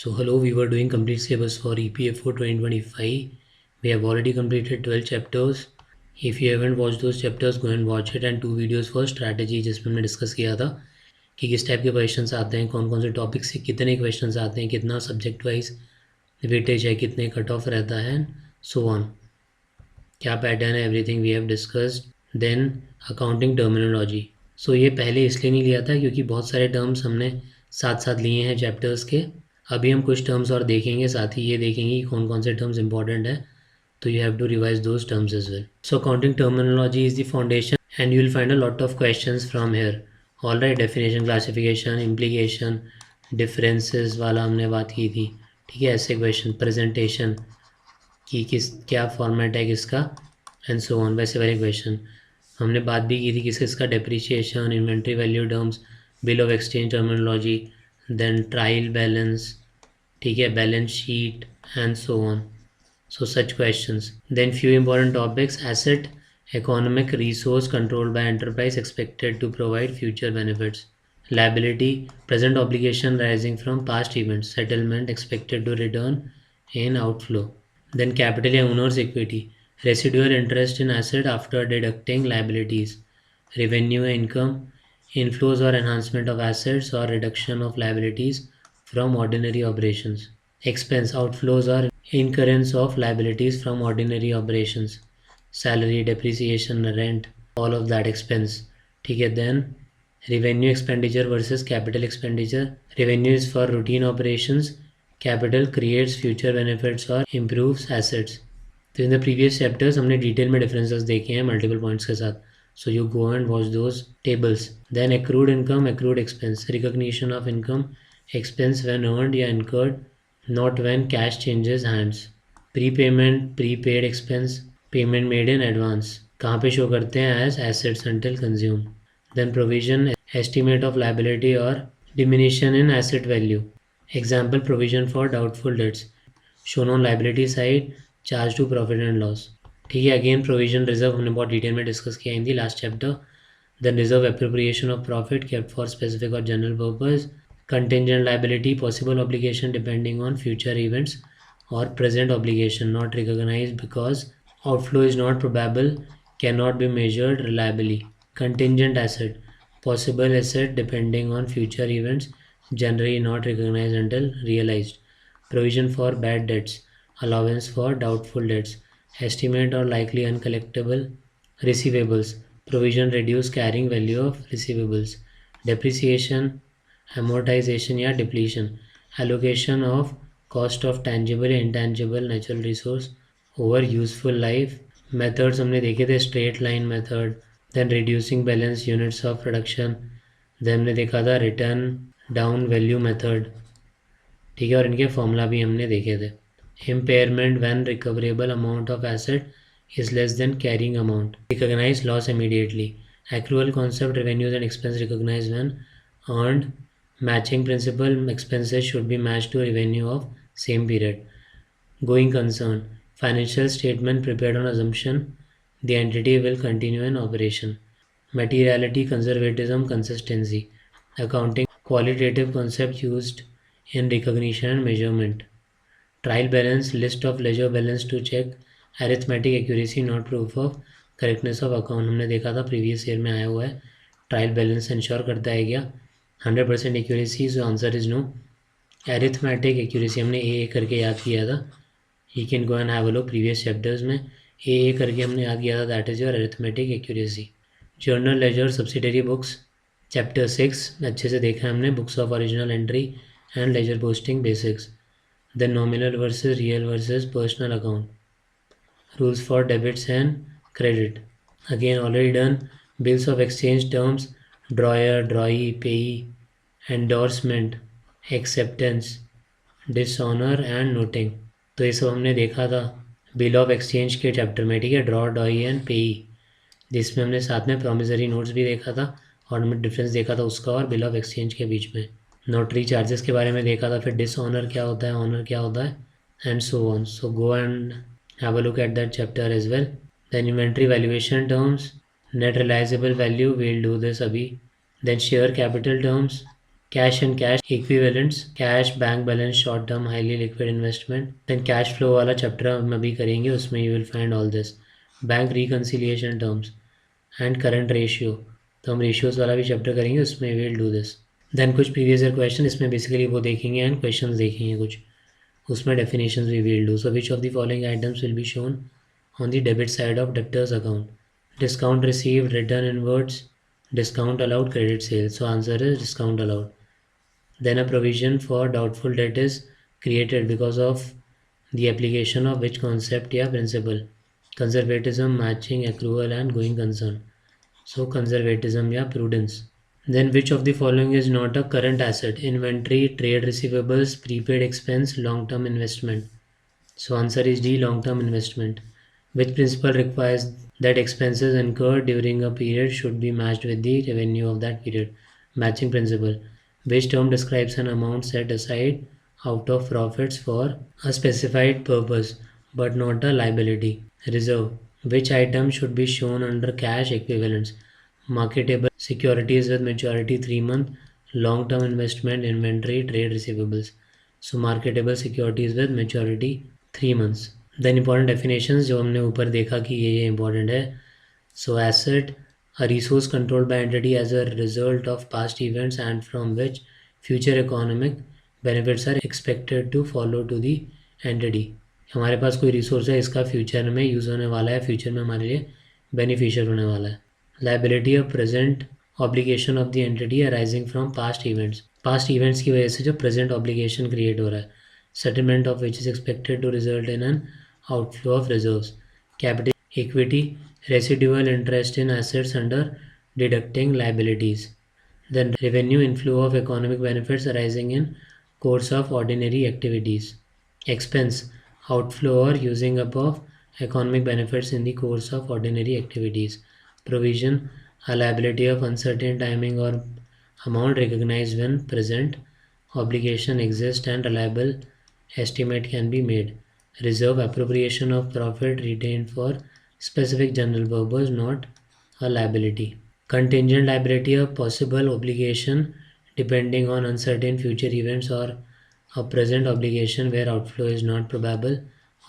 So hello, we were doing complete syllabus for EPFO 2025. We have already completed 12 chapters. If you haven't watched those chapters, go and watch it. And 2 videos for strategy जिसमें हमने discuss किया था कि किस type के questions आते हैं, कौन कौन से टॉपिक से कितने क्वेश्चंस आते हैं, कितना सब्जेक्ट वाइज वेटेज है, कितने कट ऑफ रहता है, सो ऑन, क्या पैटर्न है, everything we have discussed. Then accounting terminology. So ये पहले इसलिए नहीं लिया था क्योंकि बहुत सारे टर्म्स हमने साथ साथ लिए हैं चैप्टर्स के। अभी हम कुछ टर्म्स और देखेंगे, साथ ही ये देखेंगे कि कौन कौन से टर्म्स इंपॉर्टेंट है, तो you have to revise those terms as well. So accounting terminology is the foundation and you will find a lot of questions from here. Alright, definition, classification, implication, differences वाला हमने बात की थी, ठीक है। ऐसे क्वेश्चन, प्रेजेंटेशन कि किस क्या फॉर्मेट है किसका, एंड सो ऑन। वैसे वाले क्वेश्चन हमने बात भी की थी किसका, depreciation, inventory value terms, bill of exchange terminology, then trial balance, ठीक है, balance sheet and so on. So such questions. Then few important topics: asset, economic resource controlled by enterprise expected to provide future benefits. Liability, present obligation arising from past events, settlement expected to return in outflow. Then capital या owner's equity, residual interest in asset after deducting liabilities. Revenue income, inflows or enhancement of assets or reduction of liabilities from ordinary operations. Expense, outflows or incurrence of liabilities from ordinary operations, salary, depreciation, rent, all of that expense, ठीक है। Then revenue expenditure versus capital expenditure. Revenue is for routine operations, capital creates future benefits or improves assets. तो in the previous chapters हमने detail में differences देखे हैं multiple points के साथ, so you go and watch those tables. Then accrued income, accrued expense, recognition of income expense when earned या incurred, not when cash changes hands. Prepayment, prepaid expense, payment made in advance, कहाँ पे show करते हैं, as assets until consumed. Then provision, estimate of liability or diminution in asset value. Example, provision for doubtful debts, shown on liability side, charge to profit and loss, ठीक है। Again provision reserve हमने बहुत detail में discuss किया in the last chapter. Then reserve, appropriation of profit kept for specific or general purpose. Contingent liability, possible obligation depending on future events or present obligation not recognized because outflow is not probable, cannot be measured reliably. Contingent asset, possible asset depending on future events, generally not recognized until realized. Provision for bad debts, allowance for doubtful debts, estimate or likely uncollectible receivables, provision reduce carrying value of receivables. Depreciation, amortization या depletion, allocation of cost of tangible and intangible natural resource over useful life. Methods हमने देखे थे, straight line method, then reducing balance units of production, then हमने देखा था return down value method, ठीक है, और इनके फॉर्मूला भी हमने देखे थे. Impairment, when recoverable amount of asset is less than carrying amount, recognize loss immediately. Accrual concept, revenues and expense recognized when earned. Matching principle, expenses should be matched to revenue of same period. Going concern, financial statement prepared on assumption the entity will continue in operation. Materiality, conservatism, consistency. Accounting, qualitative concept used in recognition and measurement. Trial balance, list of ledger balance to check arithmetic accuracy not proof of correctness of account. हमने देखा था previous year में आया हुआ है. Trial balance ensure करता है क्या 100% accuracy, so answer is no. Arithmetic accuracy हमने ए करके याद किया था, you can go and have a look previous chapters में, ए करके हमने याद किया था, that is your arithmetic accuracy. Journal ledger, subsidiary books, chapter 6 अच्छे से देखा है हमने, books of original entry and ledger posting basics. Then nominal versus real versus personal account, rules for debits and credit, again already done. Bills of exchange terms, drawer, drawee, payee, endorsement, acceptance, dishonour and noting. तो ये सब हमने देखा था bill of exchange के chapter में, ठीक है, ड्रॉ, ड्रॉई एंड पेई, जिसमें हमने साथ में प्रॉमिसरी नोट्स भी देखा था और हमने डिफरेंस देखा था उसका और बिल ऑफ एक्सचेंज के बीच में. नोटरी चार्जेस के बारे में देखा था, फिर डिसऑनर क्या होता है, ऑनर क्या होता है, and so on. So go and have a look at that chapter as well. Then inventory valuation terms, net realisable value, we'll do this अभी. Then share capital terms, cash and cash equivalents, cash, bank balance, short term, highly liquid investment. Then cash flow वाला chapter हम अभी करेंगे, उसमें you will find all this. Bank reconciliation terms and current ratio, तो हम ratios वाला भी chapter करेंगे, उसमें we will do this. Then कुछ previous year question इसमें basically वो देखेंगे and questions देखेंगे कुछ, उसमें definitions we will do. So which of the following items will be shown on the debit side of debtors account? Discount received, return inwards, discount allowed, credit sales. So answer is discount allowed. Then a provision for doubtful debt is created because of the application of which concept या principle? Conservatism, matching, accrual and going concern. So conservatism या prudence. Then which of the following is not a current asset? Inventory, trade receivables, prepaid expense, long-term investment. So answer is D, long-term investment. Which principle requires that expenses incurred during a period should be matched with the revenue of that period? Matching principle. Which term describes an amount set aside out of profits for a specified purpose but not a liability? Reserve. Which item should be shown under cash equivalents? Marketable securities with maturity 3 months, long-term investment, inventory, trade receivables. So marketable securities with maturity 3 months. Then important definitions जो हमने ऊपर देखा कि ये important है. So asset, a resource controlled by entity as a result of past events and from which future economic benefits are expected to follow to the entity. हमारे पास कोई resource है, इसका फ्यूचर में यूज़ होने वाला है, फ्यूचर में हमारे लिए बेनिफिशियल होने वाला है. Liability, a present obligation of the entity arising from past events. Past events की वजह से जो present obligation create हो रहा है, settlement of which is expected to result in an outflow of reserves. Capital, equity, residual interest in assets under deducting liabilities. Then revenue, inflow of economic benefits arising in course of ordinary activities. Expense, outflow or using up of economic benefits in the course of ordinary activities. Provision, a liability of uncertain timing or amount recognized when present obligation exists and reliable estimate can be made. Reserve, appropriation of profit retained for specific general purpose, not a liability. Contingent liability, a possible obligation depending on uncertain future events or a present obligation where outflow is not probable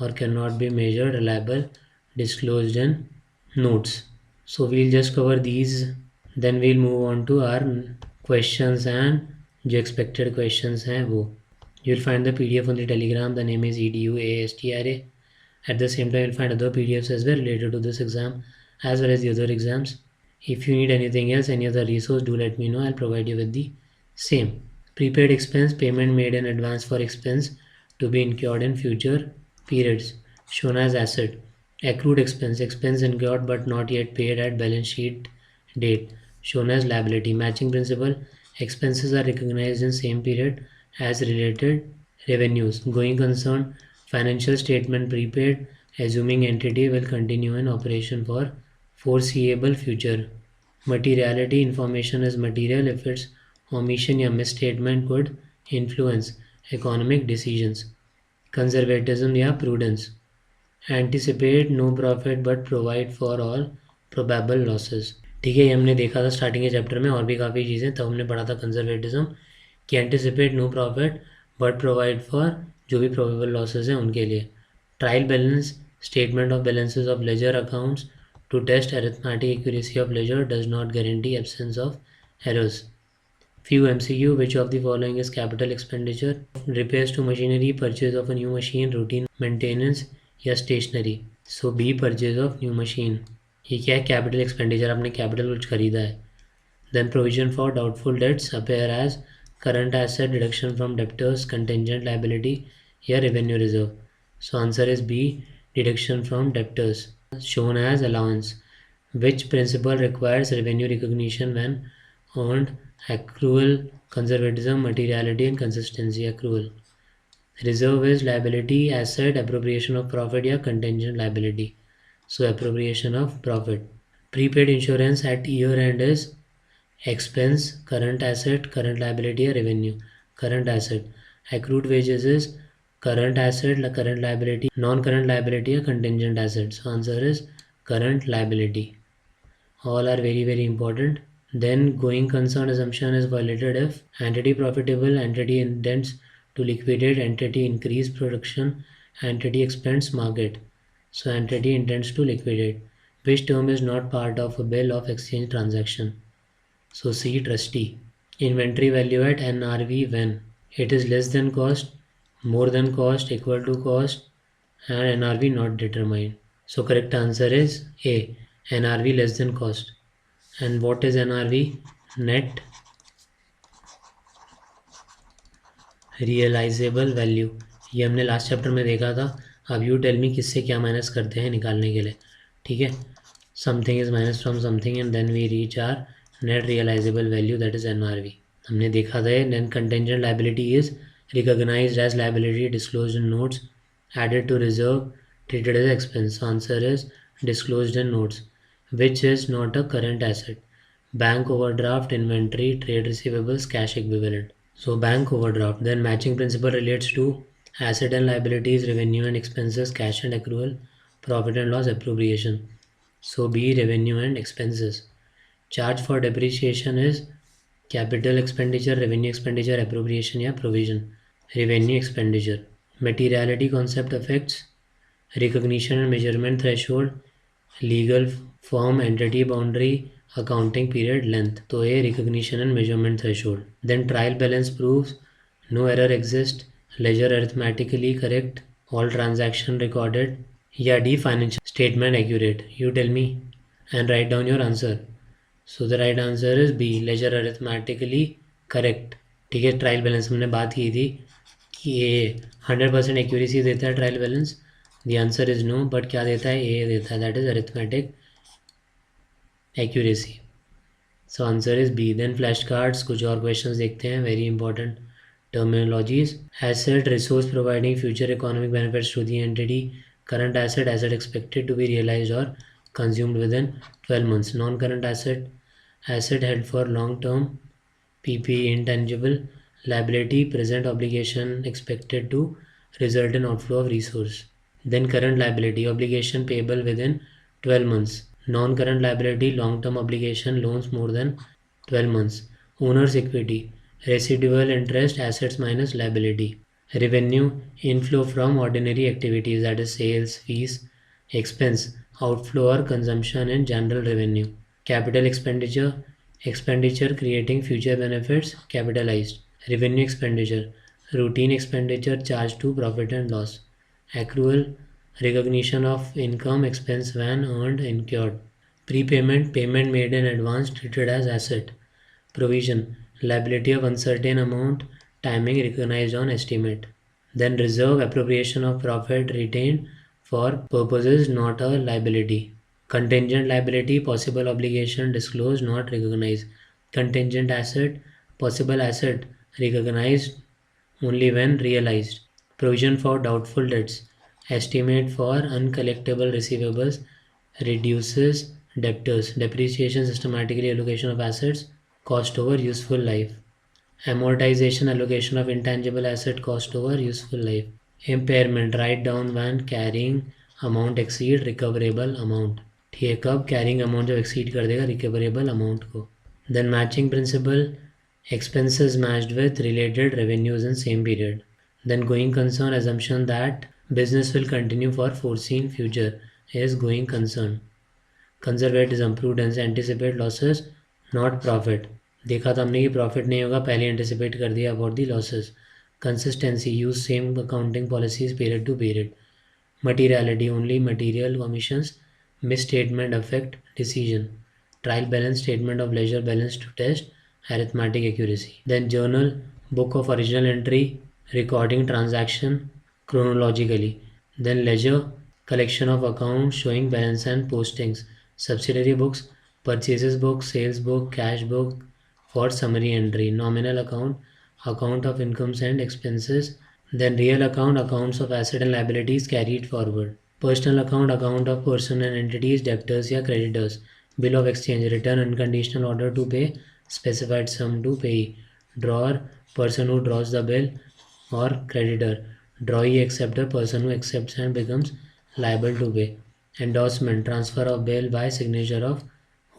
or cannot be measured, reliable, disclosed in notes. So we'll just cover these, then we'll move on to our questions and जो expected questions हैं वो. You'll find the PDF on the Telegram. The name is EDUASTRA. At the same time, you'll find other PDFs as well related to this exam as well as the other exams. If you need anything else, any other resource, do let me know. I'll provide you with the same. Prepaid expense, payment made in advance for expense to be incurred in future periods, shown as asset. Accrued expense, expense incurred but not yet paid at balance sheet date, shown as liability. Matching principle, expenses are recognized in same period as related revenues. Going concern, financial statement prepaid, assuming entity will continue in operation for foreseeable future. Materiality, information is material if its omission या misstatement could influence economic decisions. Conservatism या prudence, anticipate no profit but provide for all probable losses. ठीक है, ये हमने देखा था starting के chapter में, और भी काफ़ी चीज़ें तब हमने पढ़ा था कंजर्वेटिज्म कि anticipate no profit but provide for जो भी प्रोबेबल लॉसेज हैं उनके लिए. Trial balance, statement of balances of ledger accounts to test arithmetic accuracy of ledger does not guarantee absence of errors. Few MCQ, which of the following is capital expenditure? Repairs to machinery, purchase of a new machine, routine maintenance या stationery. So B, purchase of new machine. ये क्या है? Capital expenditure, आपने capital कुछ खरीदा है. Then provision for doubtful debts appear as current asset, deduction from debtors, contingent liability या revenue reserve. So answer is B, deduction from debtors, shown as allowance. Which principle requires revenue recognition when earned? Accrual, conservatism, materiality and consistency. Accrual. Reserve is liability, asset, appropriation of profit या contingent liability. So appropriation of profit. Prepaid insurance at year end is expense, current asset, current liability या revenue. Current asset. Accrued wages is current asset, current liability, non-current liability या contingent asset. So answer is current liability. All are very important. Then going concern assumption is violated if entity profitable, entity intends to liquidate, entity increase production, entity expands market. So entity intends to liquidate, which term is not part of a bill of exchange transaction. So C, trustee. Inventory value at NRV when it is less than cost, more than cost, equal to cost, and NRV not determined. So correct answer is A, NRV less than cost. And what is NRV? Net realisable value, ये हमने last chapter में देखा था. अब you tell me किससे क्या minus करते हैं निकालने के लिए. ठीक है, something is minus from something and then we reach our net realisable value, that is NRV. हमने देखा था. Then contingent liability is recognised as liability disclosed in notes, added to reserve, treated as expense. Answer is disclosed in notes, which is not a current asset. Bank overdraft, inventory, trade receivables, cash equivalent. So bank overdraft. Then matching principle relates to asset and liabilities, revenue and expenses, cash and accrual, profit and loss, appropriation. So B, revenue and expenses. Charge for depreciation is capital expenditure, revenue expenditure, appropriation या provision. Revenue expenditure. Materiality concept affects recognition and measurement threshold, legal form, entity boundary, accounting period length. तो ये recognition and measurement threshold. Then trial balance proves no error exists, ledger arithmetically correct, all transaction recorded. या D, financial statement accurate. You tell me and write down your answer. So the right answer is B, ledger arithmetically correct. ठीक है, trial balance हमने बात की थी कि ये 100% accuracy देता है trial balance. The answer is no, but क्या देता है, ए देता है, that is arithmetic accuracy. So answer is B. Then flash cards, कुछ और क्वेश्चंस देखते हैं, very important terminologies. Asset, resource providing future economic benefits to the entity. Current asset, asset expected to be realise और consumed within 12 months. Non current asset, asset held for long term, PPE, intangible. Liability, present obligation expected to result in outflow of resource. Then current liability, obligation payable within 12 months. Non-current liability, long-term obligation, loans more than 12 months. Owner's equity, residual interest, assets minus liability. Revenue, inflow from ordinary activities, that is sales, fees, expense, outflow or consumption in general revenue. Capital expenditure, expenditure creating future benefits, capitalized. Revenue expenditure, routine expenditure charged to profit and loss. Accrual, recognition of income expense when earned, incurred. Prepayment, payment made in advance treated as asset. Provision, liability of uncertain amount, timing recognized on estimate. Then reserve, appropriation of profit retained for purposes not a liability. Contingent liability, possible obligation disclosed not recognized. Contingent asset, possible asset recognized only when realized. Provision for doubtful debts, estimate for uncollectible receivables, reduces debtors. Depreciation, systematically allocation of assets, cost over useful life. Amortization, allocation of intangible asset, cost over useful life. Impairment, write down when carrying amount exceed recoverable amount. ठीक है, कब carrying amount जब exceed कर देगा recoverable amount को. Then matching principle, expenses matched with related revenues in same period. Then going concern, assumption that business will continue for foreseen future is going concern. Conservatism, prudence, anticipate losses not profit. देखा था हमने कि profit नहीं होगा, पहले anticipate कर दिया about the losses. Consistency, use same accounting policies period to period. Materiality, only material commissions, misstatement affect decision. Trial balance, statement of ledger balance to test arithmetic accuracy. Then journal, book of original entry, recording transaction chronologically. Then ledger, collection of accounts showing balance and postings. Subsidiary books, purchases book, sales book, cash book for summary entry. Nominal account, account of incomes and expenses. Then real account, accounts of asset and liabilities carried forward. Personal account, account of person and entities, debtors या creditors. Bill of exchange, return unconditional order to pay specified sum to pay. Drawer, person who draws the bill or creditor. Drawee, acceptor, person who accepts and becomes liable to pay. Endorsement, transfer of bill by signature of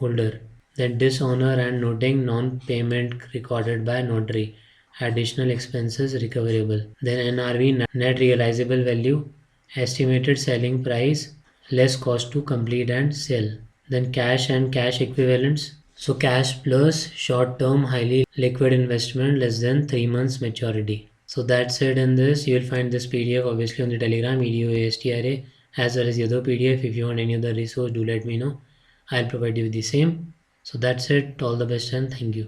holder. Then dishonor and noting non-payment recorded by notary. Additional expenses recoverable. Then NRV, net realizable value, estimated selling price, less cost to complete and sell. Then cash and cash equivalents. So cash plus short-term highly liquid investment less than 3 months maturity. So that's it in this. You will find this PDF obviously on the Telegram, EDU ASTRA, as well as the other PDF. If you want any other resource, do let me know. I'll provide you with the same. So that's it. All the best and thank you.